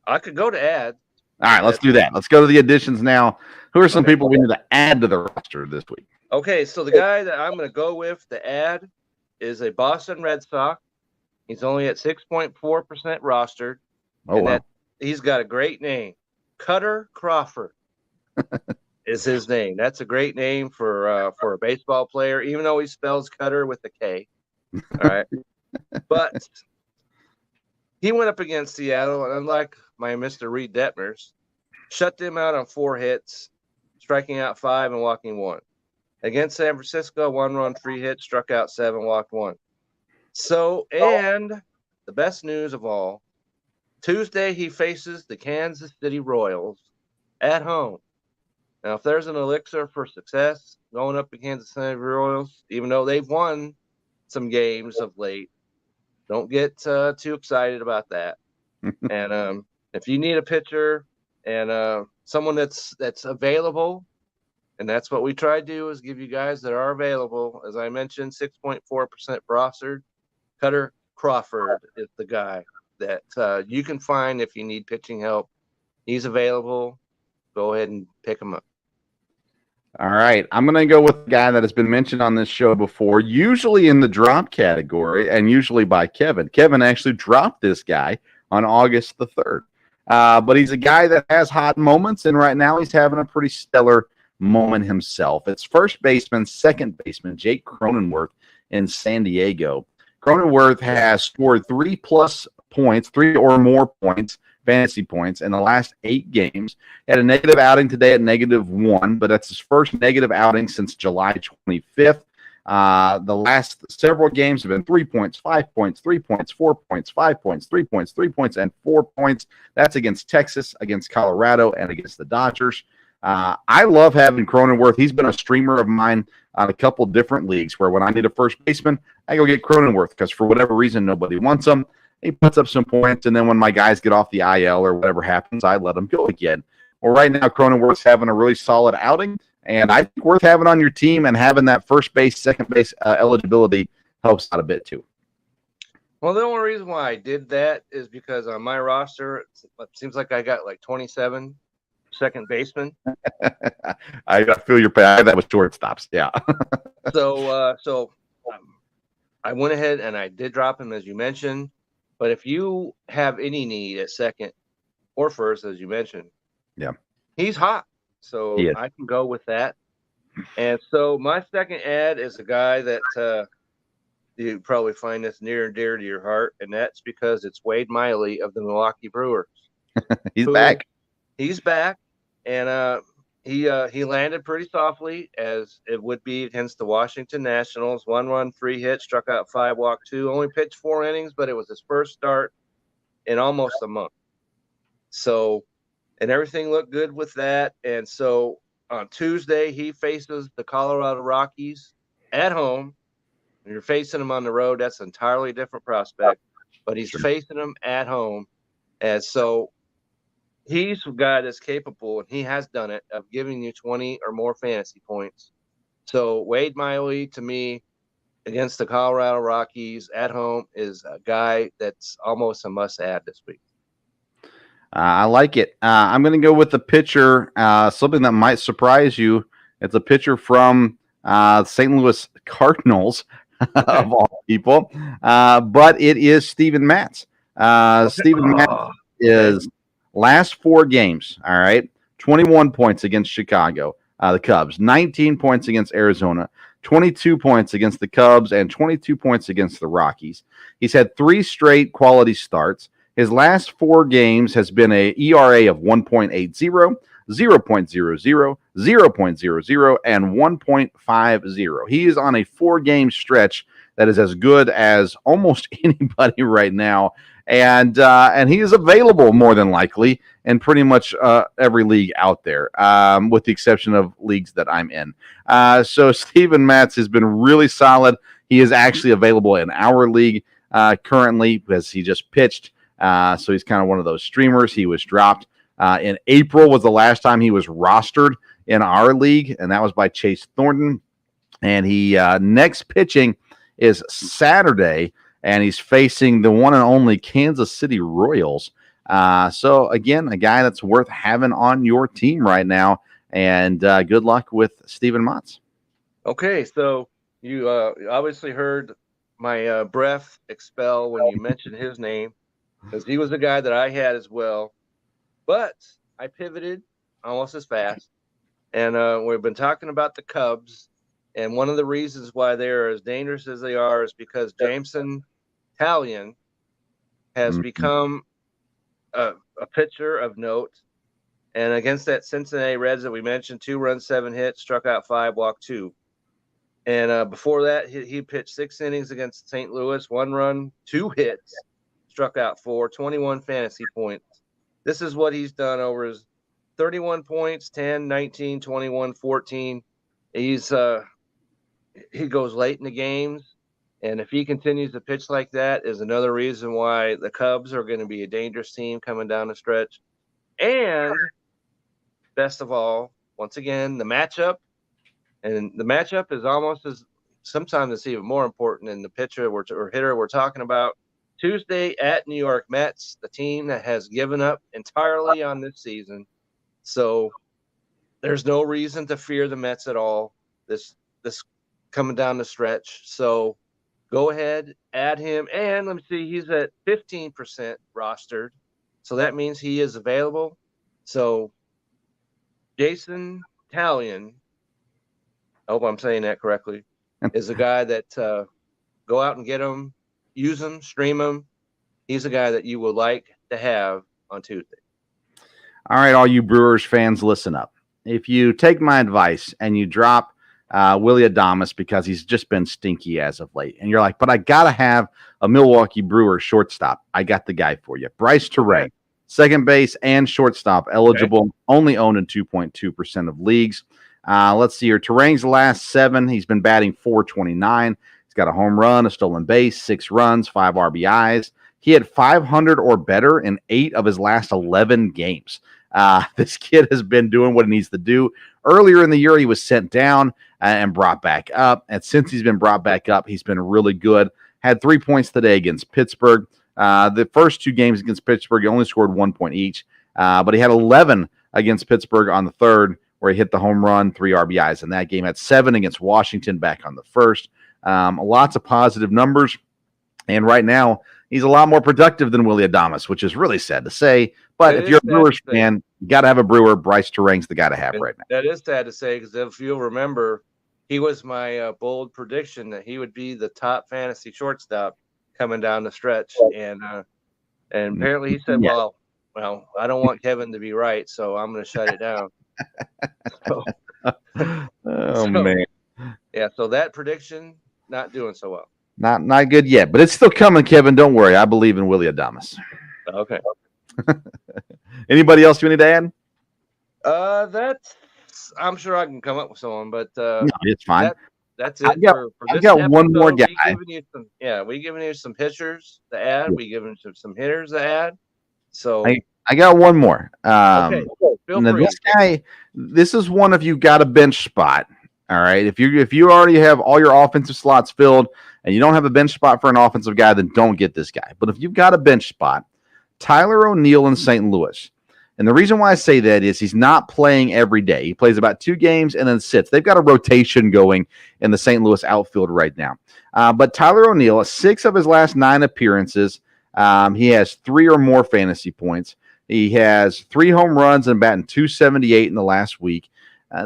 I could go to ads. All right, let's do that. Let's go to the additions now. Who are some people we need to add to the roster this week? Okay, so the guy that I'm going to go with to add is a Boston Red Sox. He's only at 6.4% rostered, Oh, and wow. that he's got a great name. Cutter Crawford is his name. That's a great name for a baseball player, even though he spells Cutter with a K. All right, but he went up against Seattle, and unlike my Mr. Reed Detmers, shut them out on 4 hits, striking out 5 and walking 1. Against San Francisco, 1 run, 3 hits, struck out 7, walked 1. So, and the best news of all, Tuesday he faces the Kansas City Royals at home. Now, if there's an elixir for success going up against the Kansas City Royals, even though they've won some games of late, don't get too excited about that. And if you need a pitcher and someone that's available, and that's what we try to do is give you guys that are available. As I mentioned, 6.4% rostered. Cutter Crawford is the guy that you can find if you need pitching help. He's available. Go ahead and pick him up. All right. I'm going to go with a guy that has been mentioned on this show before, usually in the drop category and usually by Kevin. Kevin actually dropped this guy on August the 3rd. But he's a guy that has hot moments, and right now he's having a pretty stellar moment himself. It's first baseman, second baseman, Jake Cronenworth in San Diego. Cronenworth has scored 3+ points, 3 or more points, fantasy points, in the last 8 games. Had a negative outing today at -1, but that's his first negative outing since July 25th. The last several games have been 3 points, 5 points, 3 points, 4 points, 5 points, 3 points, 3 points, and 4 points. That's against Texas, against Colorado, and against the Dodgers. I love having Cronenworth. He's been a streamer of mine on a couple different leagues where when I need a first baseman, I go get Cronenworth because for whatever reason, nobody wants him. He puts up some points, and then when my guys get off the IL or whatever happens, I let them go again. Well, right now, Cronenworth's having a really solid outing, and I think worth having on your team, and having that first base, second base eligibility helps out a bit too. Well, the only reason why I did that is because on my roster, it seems like I got like 27 second basemen. I feel your pain. That was shortstops, yeah. So I went ahead and I did drop him, as you mentioned. But if you have any need at second or first, as you mentioned, yeah, he's hot. So I can go with that. And so my second ad is a guy that you probably find this near and dear to your heart, and that's because it's Wade Miley of the Milwaukee Brewers. He's back. He's back, and he landed pretty softly, as it would be against the Washington Nationals. 1 run, 3 hits, struck out 5, walked 2, only pitched 4 innings, but it was his first start in almost a month. So, and everything looked good with that. And so on Tuesday, he faces the Colorado Rockies at home. When you're facing them on the road, that's an entirely different prospect, but he's facing them at home. And so he's a guy that's capable, and he has done it, of giving you 20 or more fantasy points. So Wade Miley, to me, against the Colorado Rockies at home, is a guy that's almost a must-add this week. I like it. I'm going to go with the pitcher, something that might surprise you. It's a pitcher from St. Louis Cardinals, of all people, but it is Steven Matz. Steven Matz is last 4 games, all right, 21 points against Chicago, the Cubs, 19 points against Arizona, 22 points against the Cubs, and 22 points against the Rockies. He's had 3 straight quality starts. His last 4 games has been a ERA of 1.80, 0.00, 0.00, and 1.50. He is on a 4-game stretch that is as good as almost anybody right now, and he is available more than likely in pretty much every league out there, with the exception of leagues that I'm in. So Steven Matz has been really solid. He is actually available in our league currently because he just pitched. So he's kind of one of those streamers. He was dropped in April was the last time he was rostered in our league, and that was by Chase Thornton. And he next pitching is Saturday, and he's facing the one and only Kansas City Royals. So again, a guy that's worth having on your team right now. And good luck with Steven Matz. Okay, so you obviously heard my breath expel when you mentioned his name, because he was a guy that I had as well. But I pivoted almost as fast, and we've been talking about the Cubs. And one of the reasons why they're as dangerous as they are is because Jameson Taillon has Mhm. become a pitcher of note. And against that Cincinnati Reds that we mentioned, 2 runs, 7 hits, struck out 5, walked 2. And before that, he pitched 6 innings against St. Louis, 1 run, 2 hits, struck out 4, 21 fantasy points. This is what he's done over his 31 points, 10, 19, 21, 14. He's he goes late in the games, and if he continues to pitch like that, is another reason why the Cubs are going to be a dangerous team coming down the stretch. And best of all, once again, the matchup. And the matchup is almost as sometimes it's even more important than the pitcher or hitter we're talking about. Tuesday at New York Mets, the team that has given up entirely on this season. So there's no reason to fear the Mets at all. This coming down the stretch. So go ahead, add him, and let me see, he's at 15% rostered. So that means he is available. So Jason Taillon, I hope I'm saying that correctly, is a guy that go out and get him, use him, stream him. He's a guy that you would like to have on Tuesday. All right, all you Brewers fans, listen up. If you take my advice and you drop Willie Adames because he's just been stinky as of late, and you're like, but I got to have a Milwaukee Brewers shortstop, I got the guy for you. Bryce Terang, Okay. second base and shortstop, eligible, only owned in 2.2% of leagues. Let's see here. Terang's last 7, he's been batting .429. He's got a home run, a stolen base, 6 runs, 5 RBIs. He had 500 or better in 8 of his last 11 games. This kid has been doing what he needs to do. Earlier in the year, he was sent down and brought back up. And since he's been brought back up, he's been really good. Had 3 points today against Pittsburgh. The first 2 games against Pittsburgh, he only scored 1 point each. But he had 11 against Pittsburgh on the third, where he hit the home run, 3 RBIs in that game. Had 7 against Washington back on the first. Lots of positive numbers. And right now, he's a lot more productive than Willie Adames, which is really sad to say. But if you're a Brewers fan, you got to have a Brewer. Bryce Terang's the guy to have right now. That is sad to say, because if you'll remember, he was my bold prediction that he would be the top fantasy shortstop coming down the stretch. And apparently he said, well, I don't want Kevin to be right, so I'm going to shut it down. Man. Yeah, so that prediction, not doing so well. Not good yet, but it's still coming, Kevin. Don't worry. I believe in Willie Adames. Okay. Anybody else you need to add? I'm sure I can come up with someone, but no, it's fine. That's it. I've got one more guy. We giving you some pitchers to add. We giving you some hitters to add. So I got one more. Okay. This guy, this is one of you got a bench spot. All right. If you already have all your offensive slots filled and you don't have a bench spot for an offensive guy, then don't get this guy. But if you've got a bench spot, Tyler O'Neill in St. Louis. And the reason why I say that is he's not playing every day. He plays about 2 games and then sits. They've got a rotation going in the St. Louis outfield right now. But Tyler O'Neill, 6 of his last 9 appearances, he has 3 or more fantasy points. He has 3 home runs and batting .278 in the last week.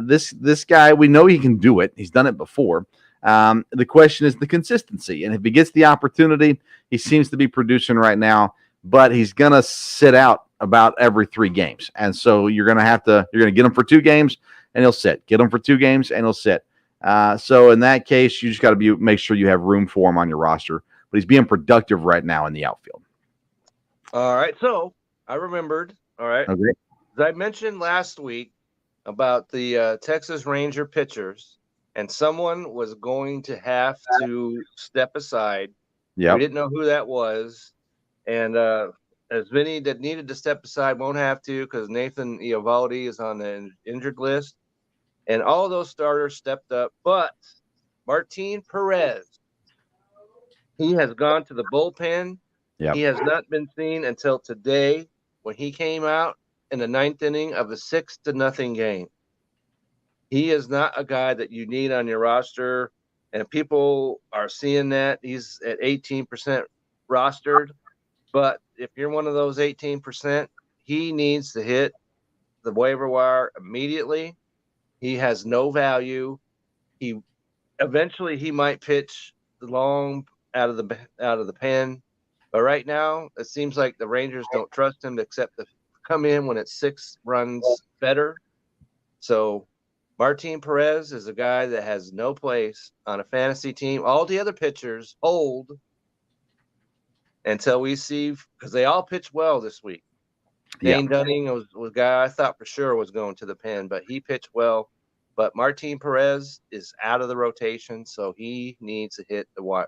This guy, we know he can do it. He's done it before. The question is the consistency. And if he gets the opportunity, he seems to be producing right now, but he's going to sit out about every 3 games. And so you're going to get him for 2 games and he'll sit. Get him for 2 games and he'll sit. So in that case, you just got to make sure you have room for him on your roster. But he's being productive right now in the outfield. All right. So I remembered. All right. Okay. As I mentioned last week about the Texas Ranger pitchers, and someone was going to have to step aside. Yeah. We didn't know who that was. And as many that needed to step aside won't have to, because Nathan Eovaldi is on the injured list. And all those starters stepped up. But Martin Perez, he has gone to the bullpen. Yep. He has not been seen until today when he came out in the 9th inning of a 6-0 game. He is not a guy that you need on your roster, and people are seeing that. He's at 18% rostered, but if you're one of those 18%, he needs to hit the waiver wire immediately. He has no value. Eventually he might pitch the long out of the pen, but right now it seems like the Rangers don't trust him except to come in when it's 6 runs better. So Martin Perez is a guy that has no place on a fantasy team. All the other pitchers hold until we see, because they all pitched well this week. Dane Dunning was a guy I thought for sure was going to the pen, but he pitched well. But Martin Perez is out of the rotation, so he needs to hit the wire.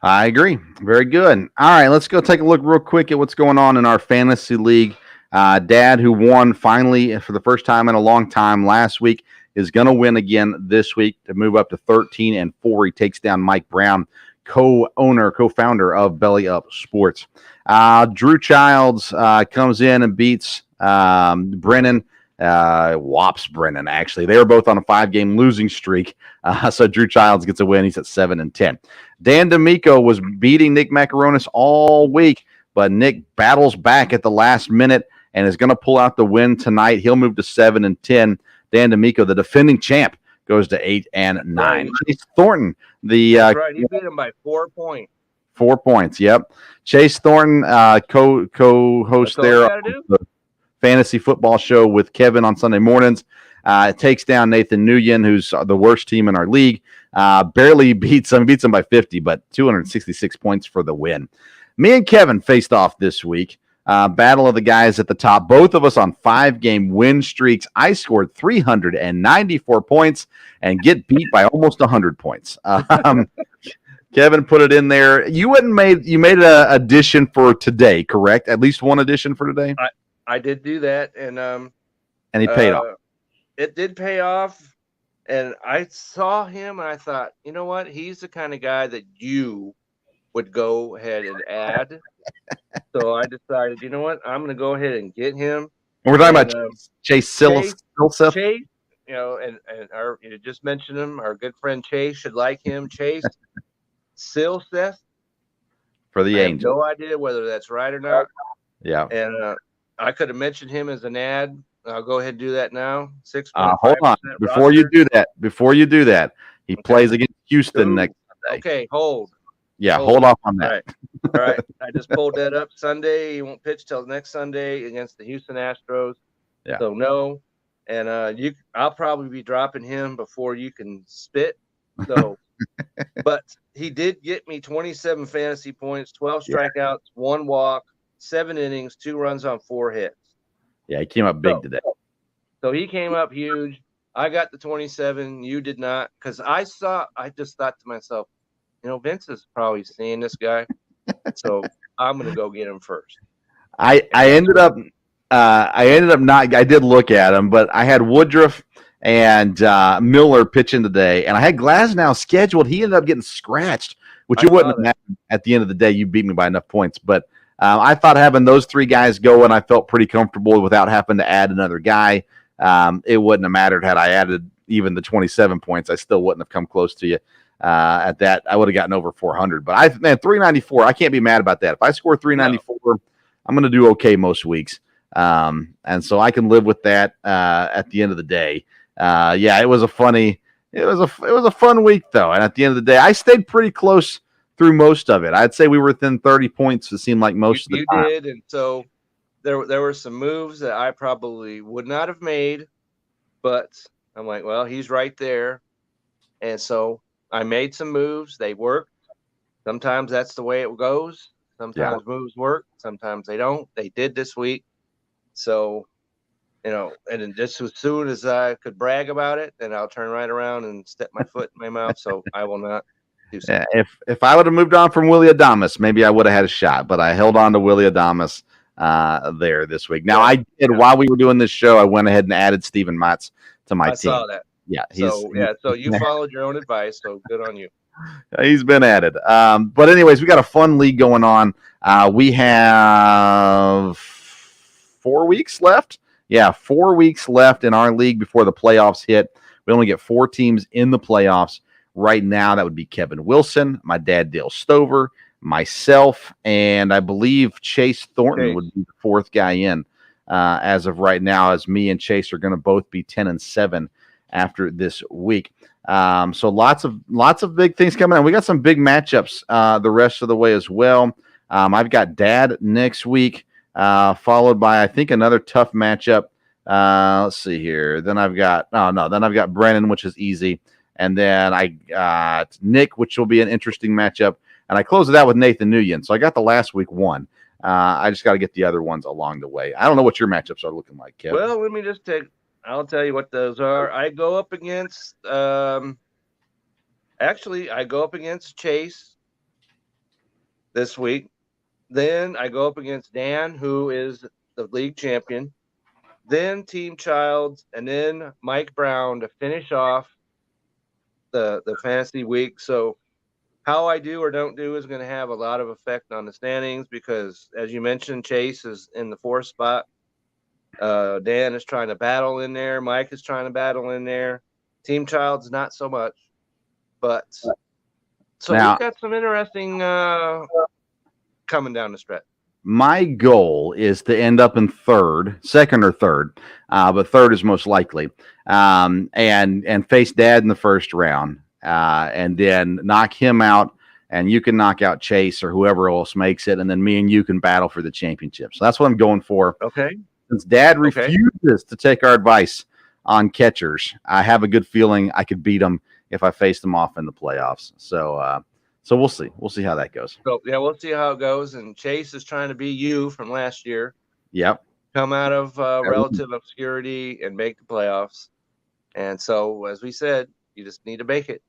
I agree. Very good. All right, let's go take a look real quick at what's going on in our fantasy league. Dad, who won finally for the first time in a long time last week, is going to win again this week to move up to 13-4. He takes down Mike Brown, co-founder of Belly Up Sports. Drew Childs comes in and beats Brennan. Wops Brennan, actually. They were both on a 5-game losing streak. So Drew Childs gets a win. He's at 7-10. Dan D'Amico was beating Nick Macaronis all week, but Nick battles back at the last minute and is going to pull out the win tonight. He'll move to 7-10. Dan D'Amico, the defending champ, goes to 8-9. Chase Thornton, That's right. He beat him by 4 points. 4 points, yep. Chase Thornton, co-host there on the Fantasy Football Show with Kevin on Sunday mornings. Takes down Nathan Nguyen, who's the worst team in our league. Barely beats him by 50, but 266 points for the win. Me and Kevin faced off this week. Battle of the guys at the top. Both of us on 5-game win streaks. I scored 394 points and get beat by almost 100 points. Kevin put it in there. You made an addition for today, correct? At least one addition for today? I did do that, and he paid off. It did pay off, and I saw him, and I thought, you know what? He's the kind of guy that you would go ahead and add. So I decided, you know what? I'm going to go ahead and get him. And we're talking about Chase Silseth. Chase, and you just mentioned him. Our good friend Chase should like him. Chase Silseth for the Angels. No idea whether that's right or not. Yeah, and I could have mentioned him as an ad. I'll go ahead and do that now. 6. Hold on. Before you do that, he plays against Houston next Sunday. Okay, hold. Yeah, hold off on that. All right. I just pulled that up. Sunday, he won't pitch till next Sunday against the Houston Astros. Yeah. So no, and I'll probably be dropping him before you can spit. So, but he did get me 27 fantasy points, 12 strikeouts, 1 walk, 7 innings, 2 runs on 4 hits. Yeah, he came up big today. So he came up huge. I got the 27. You did not, because I just thought to myself, Vince is probably seeing this guy, so I'm going to go get him first. I ended up not. I did look at him, but I had Woodruff and Miller pitching today, and I had Glasnow scheduled. He ended up getting scratched, which you wouldn't have happened at the end of the day. You beat me by enough points, but I thought having those 3 guys go, and I felt pretty comfortable without having to add another guy. It wouldn't have mattered had I added even the 27 points. I still wouldn't have come close to you. At that, I would have gotten over 400. But 394. I can't be mad about that. If I score 394, I'm going to do okay most weeks. And so I can live with that at the end of the day. It was a fun week though. And at the end of the day, I stayed pretty close through most of it. I'd say we were within 30 points. It seemed like most of the time. You did, and so there were some moves that I probably would not have made, but I'm like, well, he's right there, and so I made some moves. They worked. Sometimes that's the way it goes. Sometimes moves work. Sometimes they don't. They did this week. So, and then just as soon as I could brag about it, then I'll turn right around and step my foot in my mouth. So I will not do so. Yeah, if I would have moved on from Willie Adames, maybe I would have had a shot. But I held on to Willie Adames there this week. Now, I did, while we were doing this show, I went ahead and added Steven Matz to my team. I saw that. Yeah. So you followed your own advice, so good on you. He's been added. But anyways, we got a fun league going on. We have 4 weeks left Yeah, 4 weeks left in our league before the playoffs hit. We only get 4 teams in the playoffs right now. That would be Kevin Wilson, my dad Dale Stover, myself, and I believe Chase Thornton would be the 4th guy in as of right now, as me and Chase are going to both be 10-7 after this week. So lots of big things coming on. We got some big matchups the rest of the way as well. I've got Dad next week, followed by I think another tough matchup. Let's see here. Then I've got Brennan, which is easy, and then I got Nick, which will be an interesting matchup, and I close it out with Nathan Nguyen. So I got the last week one. I just got to get the other ones along the way. I don't know what your matchups are looking like, Kevin. Well, let me just I'll tell you what those are. I go up against I go up against Chase this week. Then I go up against Dan, who is the league champion. Then Team Childs, and then Mike Brown to finish off the fantasy week. So how I do or don't do is going to have a lot of effect on the standings because, as you mentioned, Chase is in the 4th spot. Dan is trying to battle in there. Mike is trying to battle in there. Team Child's not so much. But so now, we've got some interesting coming down the stretch. My goal is to end up in 2nd or 3rd, but 3rd is most likely, and face Dad in the 1st round, and then knock him out, and you can knock out Chase or whoever else makes it, and then me and you can battle for the championship. So that's what I'm going for. Okay. Since Dad refuses to take our advice on catchers, I have a good feeling I could beat him if I faced him off in the playoffs. So we'll see. We'll see how that goes. So yeah, we'll see how it goes. And Chase is trying to be you from last year. Yep. Come out of relative obscurity and make the playoffs. And so, as we said, you just need to make it.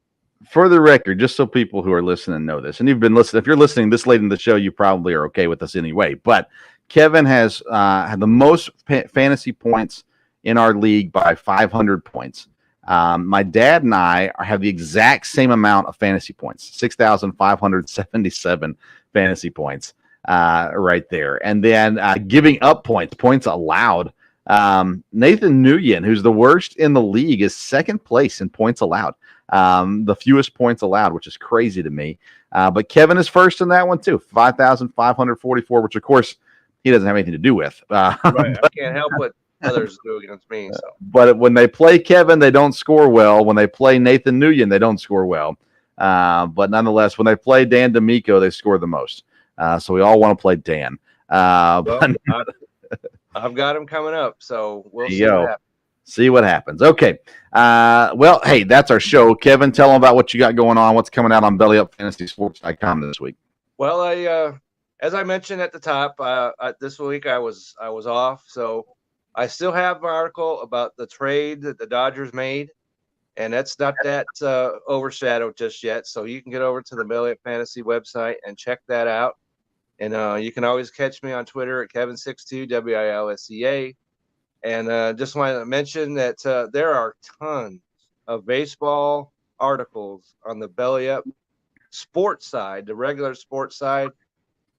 For the record, just so people who are listening know this, and you've been listening, if you're listening this late in the show, you probably are okay with us anyway. But Kevin has had the most fantasy points in our league by 500 points. My dad and I have the exact same amount of fantasy points, 6,577 fantasy points right there. And then giving up points allowed. Nathan Nguyen, who's the worst in the league, is 2nd place in points allowed. The fewest points allowed, which is crazy to me. But Kevin is 1st in that one too, 5,544, which of course he doesn't have anything to do with. Right. I can't help what others do against me. So. But when they play Kevin, they don't score well. When they play Nathan Nguyen, they don't score well. But nonetheless, when they play Dan D'Amico, they score the most. So we all want to play Dan. Well, I've got him coming up, so we'll see what happens. Okay. Well, hey, that's our show. Kevin, tell them about what you got going on. What's coming out on BellyUpFantasySports.com this week? Well, as I mentioned at the top, this week I was off, so I still have my article about the trade that the Dodgers made, and that's not that overshadowed just yet. So you can get over to the Belly Up Fantasy website and check that out. And you can always catch me on Twitter at Kevin62 WILSEA. And just wanted to mention that there are tons of baseball articles on the Belly Up sports side, the regular sports side.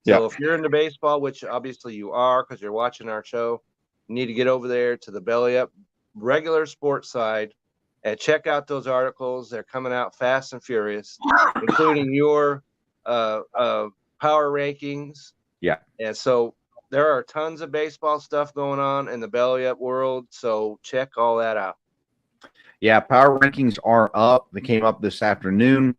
So if you're into baseball, which obviously you are because you're watching our show, you need to get over there to the Belly Up regular sports side and check out those articles. They're coming out fast and furious, including your power rankings. Yeah. And so there are tons of baseball stuff going on in the Belly Up world. So check all that out. Yeah, power rankings are up. They came up this afternoon.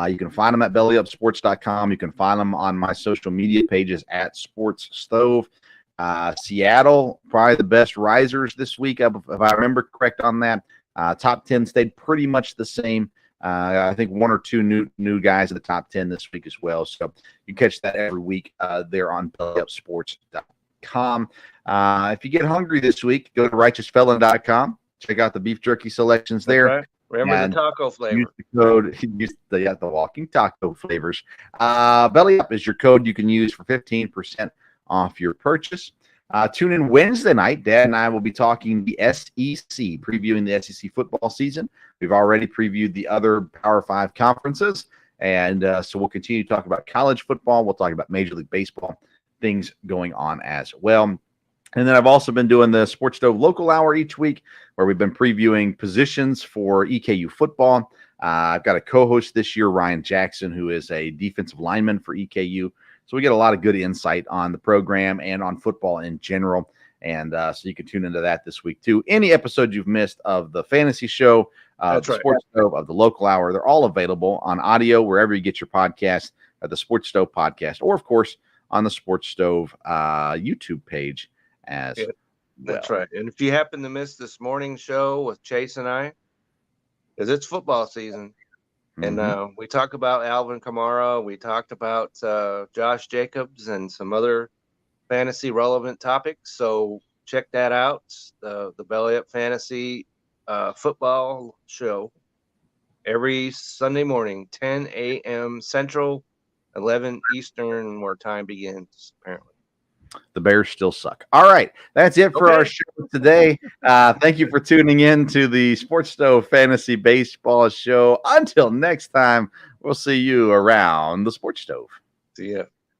You can find them at bellyupsports.com. You can find them on my social media pages at Sports Stove. Seattle, probably the best risers this week, if I remember correct on that. Top 10 stayed pretty much the same. I think 1 or 2 new guys in the top 10 this week as well. So you catch that every week there on bellyupsports.com. If you get hungry this week, go to righteousfelon.com. Check out the beef jerky selections there. Right. Remember the taco flavor. Use the code. Use the walking taco flavors. Belly Up is your code you can use for 15% off your purchase. Tune in Wednesday night. Dad and I will be talking the SEC, previewing the SEC football season. We've already previewed the other Power 5 conferences, and so we'll continue to talk about college football. We'll talk about Major League Baseball, things going on as well. And then I've also been doing the Sports Stove Local Hour each week, where we've been previewing positions for EKU football. I've got a co-host this year, Ryan Jackson, who is a defensive lineman for EKU. So we get a lot of good insight on the program and on football in general. And so you can tune into that this week, too. Any episode you've missed of the fantasy show, the Sports Stove, of the Local Hour, they're all available on audio wherever you get your podcast, the Sports Stove podcast, or, of course, on the Sports Stove YouTube page as well. That's right. And if you happen to miss this morning's show with Chase and I, because it's football season, and we talk about Alvin Kamara, we talked about Josh Jacobs and some other fantasy relevant topics. So check that out. The Belly Up Fantasy football show every Sunday morning, 10 a.m. Central, 11 Eastern, where time begins, apparently. The Bears still suck. All right. That's it for our show today. Thank you for tuning in to the Sports Stove Fantasy Baseball Show. Until next time, we'll see you around the Sports Stove. See ya.